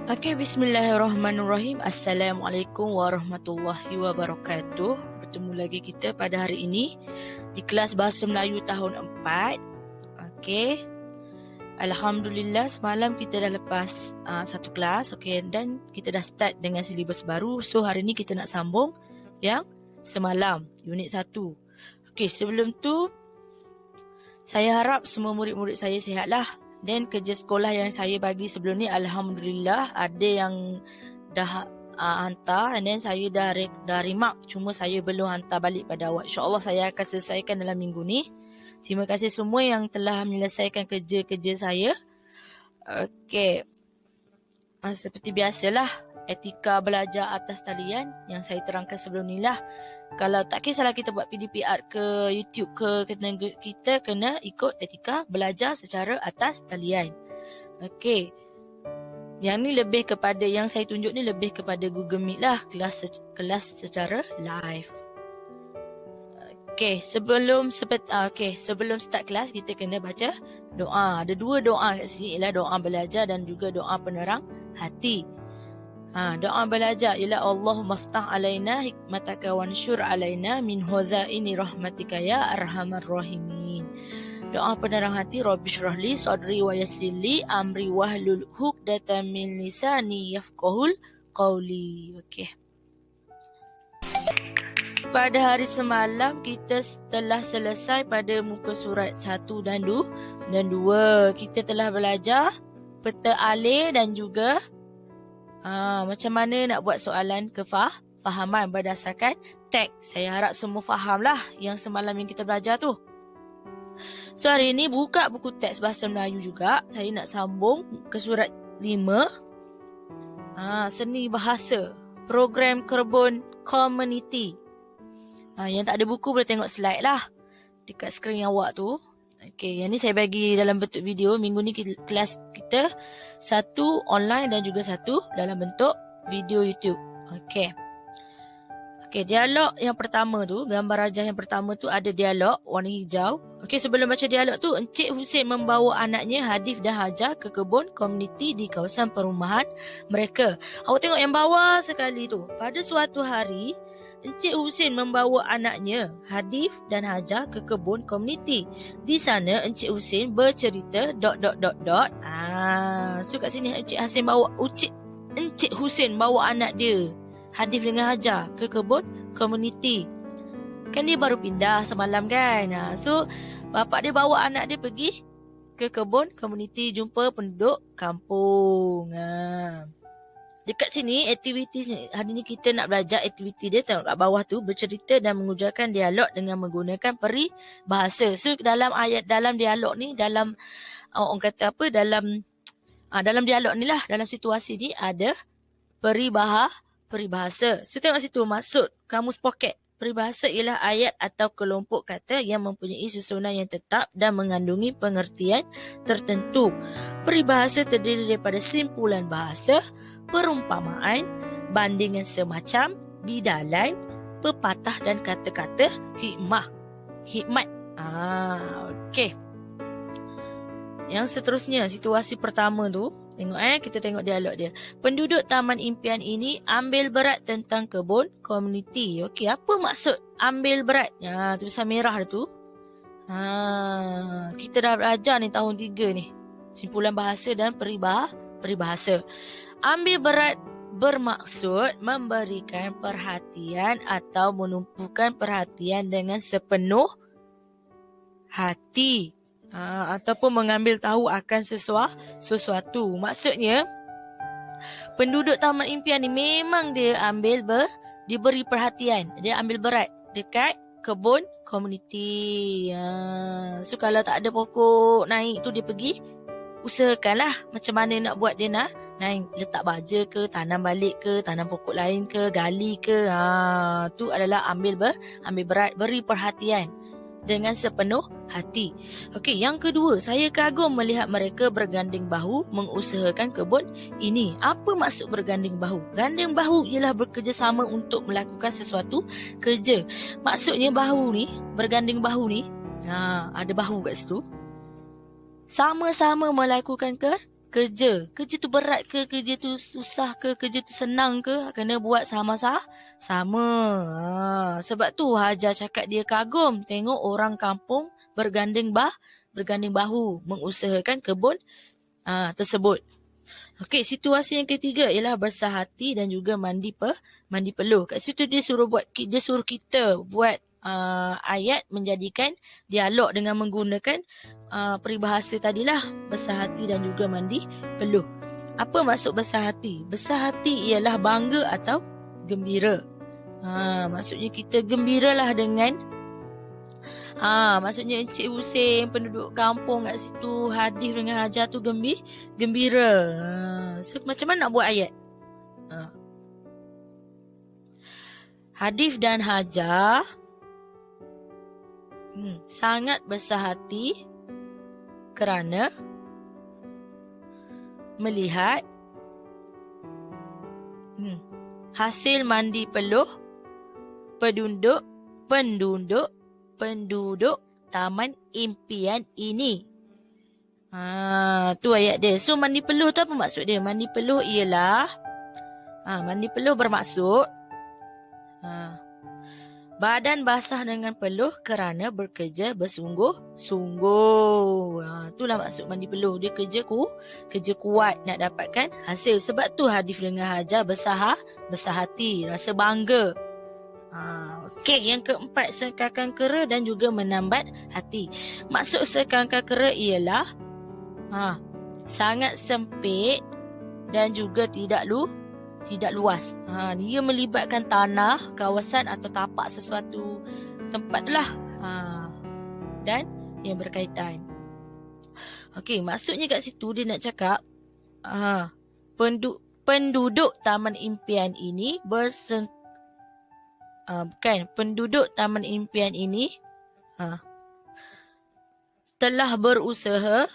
Okey, bismillahirrahmanirrahim. Assalamualaikum warahmatullahi wabarakatuh. Bertemu lagi kita pada hari ini di kelas Bahasa Melayu tahun 4. Okey. Alhamdulillah semalam kita dah lepas satu kelas, okey, dan kita dah start dengan silibus baru. So hari ni kita nak sambung yang semalam, unit 1. Okey, sebelum tu saya harap semua murid-murid saya sihatlah. Dan kerja sekolah yang saya bagi sebelum ni, Alhamdulillah ada yang dah hantar, and then saya dah remark, cuma saya belum hantar balik pada awak. InsyaAllah saya akan selesaikan dalam minggu ni. Terima kasih semua yang telah menyelesaikan kerja-kerja saya. Okey, seperti biasalah, etika belajar atas talian yang saya terangkan sebelum ni lah. Kalau tak kisahlah kita buat PDPR ke YouTube ke, kita kena ikut etika belajar secara atas talian. Okey. Yang ni lebih kepada, yang saya tunjuk ni lebih kepada Google Meet lah, kelas secara live. Okey, sebelum start kelas kita kena baca doa. Ada dua doa kat sini, ialah doa belajar dan juga doa penerang hati. Doa belajar ialah Allahumma ftah alaina hikmataka wansyur alaina min huzaini rahmatika ya arhamar rahimin. Doa penerang hati, Rabbi syrahli sadri wa yassirli amri wahlul 'uqdatam min lisani yafqahul qawli. Okey. Pada hari semalam kita telah selesai pada muka surat 1 dan 2. Kita telah belajar peta alih dan juga macam mana nak buat soalan kefahaman berdasarkan teks. Saya harap semua fahamlah yang semalam yang kita belajar tu. So hari ni buka buku teks Bahasa Melayu juga. Saya nak sambung ke surat 5. Seni bahasa, program Kerbon Community. Yang tak ada buku boleh tengok slide lah dekat skrin awak tu. Okey, yang ni saya bagi dalam bentuk video. Minggu ni kelas kita satu online dan juga satu dalam bentuk video YouTube. Okey. Okey, dialog yang pertama tu, gambar rajah yang pertama tu ada dialog warna hijau. Okey, sebelum baca dialog tu, Encik Husin membawa anaknya Hadif dan Hajar ke kebun komuniti di kawasan perumahan mereka. Awak tengok yang bawah sekali tu. Pada suatu hari, Encik Husin membawa anaknya Hadif dan Hajar ke kebun komuniti. Di sana Encik Husin bercerita ... So kat sini Encik Husin bawa anak dia Hadif dengan Hajar ke kebun komuniti. Kan dia baru pindah semalam kan. So bapak dia bawa anak dia pergi ke kebun komuniti jumpa penduduk kampung. Dekat sini aktiviti ni, hari ni kita nak belajar aktiviti dia. Tengok kat bawah tu, bercerita dan mengujarkan dialog dengan menggunakan peribahasa. So dalam dialog ni, dalam orang kata apa, dalam dialog ni lah, dalam situasi ni ada peribahasa. So tengok situ, maksud kamus poket. Peribahasa ialah ayat atau kelompok kata yang mempunyai susunan yang tetap dan mengandungi pengertian tertentu. Peribahasa terdiri daripada simpulan bahasa, perumpamaan, bandingan semacam, bidalan, pepatah dan kata-kata hikmat. Okey. Yang seterusnya, situasi pertama tu, tengok kita tengok dialog dia. Penduduk Taman Impian ini ambil berat tentang kebun komuniti. Okey, apa maksud ambil berat? Tulisan merah tu. Kita dah belajar ni tahun 3 ni. Simpulan bahasa dan peribahasa. Ambil berat bermaksud memberikan perhatian atau menumpukan perhatian dengan sepenuh hati. Ataupun mengambil tahu akan sesuatu. Maksudnya, penduduk Taman Impian ni memang dia diberi perhatian. Dia ambil berat dekat kebun komuniti. So kalau tak ada pokok naik tu, dia pergi usahakanlah macam mana nak buat dia nak naik. Letak baja ke, tanam balik ke, tanam pokok lain ke, gali ke. Tu adalah ambil berat, beri perhatian dengan sepenuh hati. Okey, yang kedua, saya kagum melihat mereka berganding bahu mengusahakan kebun ini. Apa maksud berganding bahu? Ganding bahu ialah bekerjasama untuk melakukan sesuatu kerja. Maksudnya bahu ni, berganding bahu ni, ada bahu kat situ. Sama-sama melakukan kerja. Kerja tu berat ke, kerja tu susah ke, kerja tu senang ke, kena buat sama-sama. Sebab tu Hajar cakap dia kagum tengok orang kampung berganding bahu mengusahakan kebun tersebut. Okey, situasi yang ketiga ialah besar hati dan juga mandi peluh. Kat situ dia suruh kita buat ayat menjadikan dialog dengan menggunakan peribahasa tadilah, besar hati dan juga mandi peluh. Apa maksud besar hati? Besar hati ialah bangga atau gembira. Maksudnya kita gembiralah dengan maksudnya Encik Hussein, penduduk kampung kat situ, Hadif dengan Hajar tu gembira. So macam mana nak buat ayat? Hadif dan Hajar sangat besar hati kerana melihat hasil mandi peluh penduduk Taman Impian ini. Tu ayat dia. So mandi peluh tu apa maksud dia? Mandi peluh ialah mandi peluh bermaksud badan basah dengan peluh kerana bekerja bersungguh-sungguh. Itulah maksud mandi peluh. Dia kerja kuat nak dapatkan hasil. Sebab tu Hadif dengan Hajar besar hati, rasa bangga. Okey, yang keempat, sengkakkan kera dan juga menambat hati. Maksud sengkakkan kera ialah sangat sempit dan juga tidak luas. Dia melibatkan tanah, kawasan atau tapak sesuatu tempat lah. Dan yang berkaitan. Okey, maksudnya kat situ dia nak cakap penduduk Taman Impian ini penduduk Taman Impian ini telah berusaha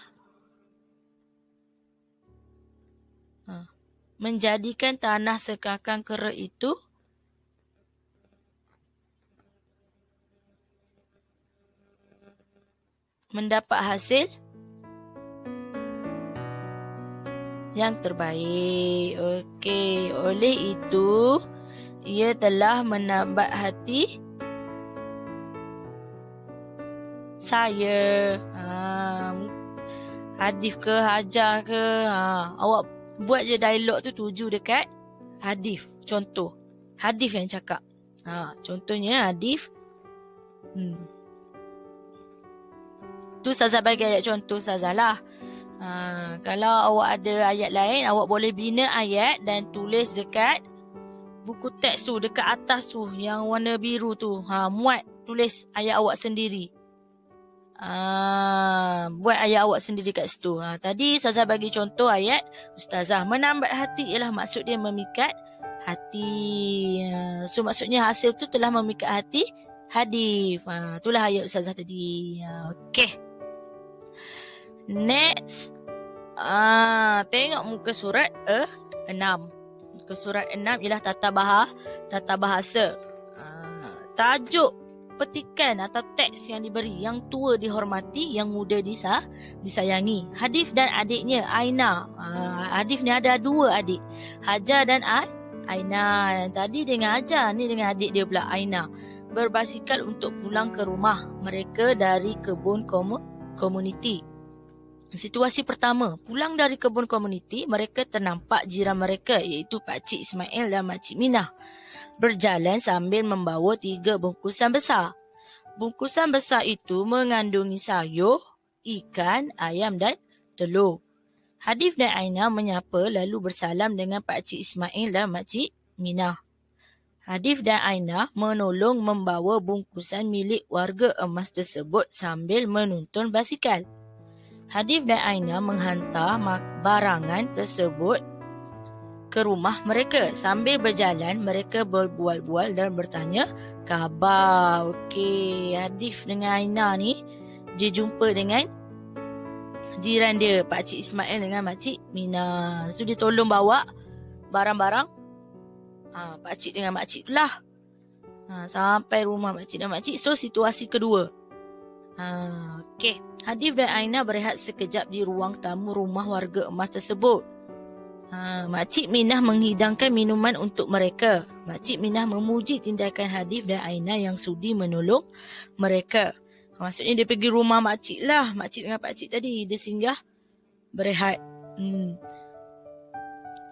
menjadikan tanah sengkakkan kera itu mendapat hasil yang terbaik. Okey, oleh itu ia telah menambat hati saya. Hadif ke Hajar ke, awak buat je dialog tu tuju dekat Hadif. Contoh, Hadif yang cakap. Contohnya Hadif. Tu Ustazah bagi ayat contoh Ustazah lah. Kalau awak ada ayat lain, awak boleh bina ayat dan tulis dekat buku teks tu, dekat atas tu yang warna biru tu. Muat tulis ayat awak sendiri. Buat ayat awak sendiri kat situ. Tadi Ustazah bagi contoh ayat Ustazah. Menambat hati ialah maksud dia memikat hati. So maksudnya hasil tu telah memikat hati Hadif. Itulah ayat Ustazah tadi. Okey. Next. Tengok muka surat 6. Muka surat 6 ialah tata bahasa. Tajuk petikan atau teks yang diberi, yang tua dihormati, yang muda disayangi. Hadif dan adiknya Aina. Hadif ni ada 2 adik, Hajar dan Aina. Tadi dengan Hajar, ni dengan adik dia pula Aina. Berbasikal untuk pulang ke rumah mereka dari kebun komuniti. Situasi pertama, pulang dari kebun komuniti, mereka ternampak jiran mereka iaitu Pakcik Ismail dan Makcik Minah berjalan sambil membawa 3 bungkusan besar. Bungkusan besar itu mengandungi sayur, ikan, ayam dan telur. Hadif dan Aina menyapa lalu bersalam dengan Pakcik Ismail dan Makcik Minah. Hadif dan Aina menolong membawa bungkusan milik warga emas tersebut sambil menuntun basikal. Hadif dan Aina menghantar barangan tersebut ke rumah mereka. Sambil berjalan, mereka berbual-bual dan bertanya khabar. Okey, Hadif dengan Aina ni, dia jumpa dengan jiran dia, Pakcik Ismail dengan Makcik Mina. So, dia tolong bawa barang-barang Pakcik dengan Makcik tu lah. Sampai rumah Pakcik dan Makcik. So, situasi kedua. Okey. Hadif dan Aina berehat sekejap di ruang tamu rumah warga emas tersebut. Makcik Minah menghidangkan minuman untuk mereka. Makcik Minah memuji tindakan Hadif dan Aina yang sudi menolong mereka. Maksudnya dia pergi rumah makcik lah. Makcik dengan pakcik tadi. Dia singgah berehat.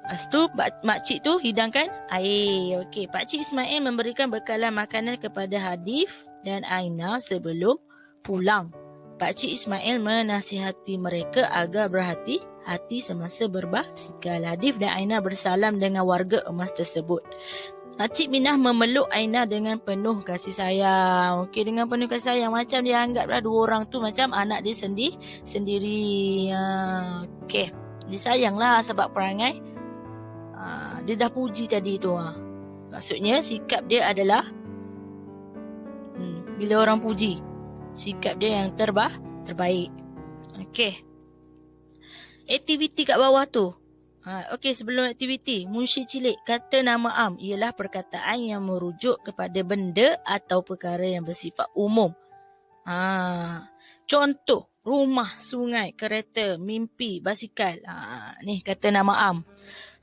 Lepas tu makcik tu hidangkan air. Okey, Pakcik Ismail memberikan bekalan makanan kepada Hadif dan Aina sebelum pulang. Pakcik Ismail menasihati mereka agar berhati-hati semasa berbasikal. Hadif dan Aina bersalam dengan warga emas tersebut. Pakcik Minah memeluk Aina dengan penuh kasih sayang. Okey, dengan penuh kasih sayang. Macam dia anggaplah dua orang tu macam anak dia sendiri. Okey, dia sayanglah sebab perangai dia dah puji tadi tu. Maksudnya sikap dia adalah bila orang puji, sikap dia yang terbaik. Okey. Aktiviti kat bawah tu. Okey, sebelum aktiviti, Munshi Cilik kata nama am ialah perkataan yang merujuk kepada benda atau perkara yang bersifat umum. Contoh, rumah, sungai, kereta, mimpi, basikal. Ni kata nama am.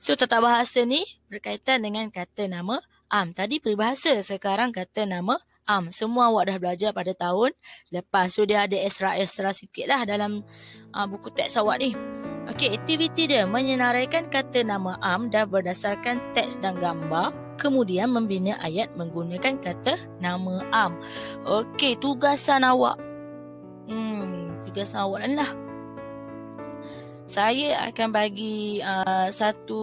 So, tata bahasa ni berkaitan dengan kata nama am. Tadi peribahasa, sekarang kata nama am. Semua awak dah belajar pada tahun lepas. So, dia ada extra sikit lah dalam buku teks awak ni. Okey, aktiviti dia menyenaraikan kata nama am dan berdasarkan teks dan gambar. Kemudian membina ayat menggunakan kata nama am. Okey, tugasan awak. Tugasan awak lah. Saya akan bagi satu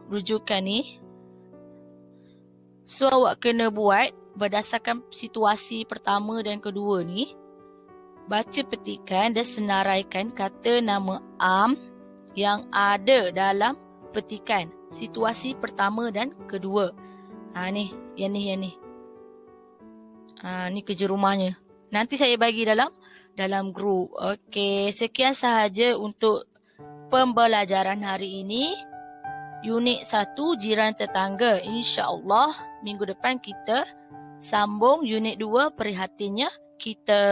rujukan ni. So, awak kena buat berdasarkan situasi pertama dan kedua ni. Baca petikan dan senaraikan kata nama am yang ada dalam petikan. Situasi pertama dan kedua. Yang ni. Ni kerja rumahnya. Nanti saya bagi dalam grup. Okey, sekian sahaja untuk pembelajaran hari ini. Unit 1, jiran tetangga. InsyaAllah minggu depan kita sambung unit 2, prihatinnya kita.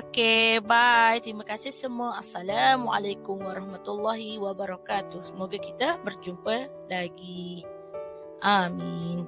Okey, bye. Terima kasih semua. Assalamualaikum warahmatullahi wabarakatuh. Semoga kita berjumpa lagi. Amin.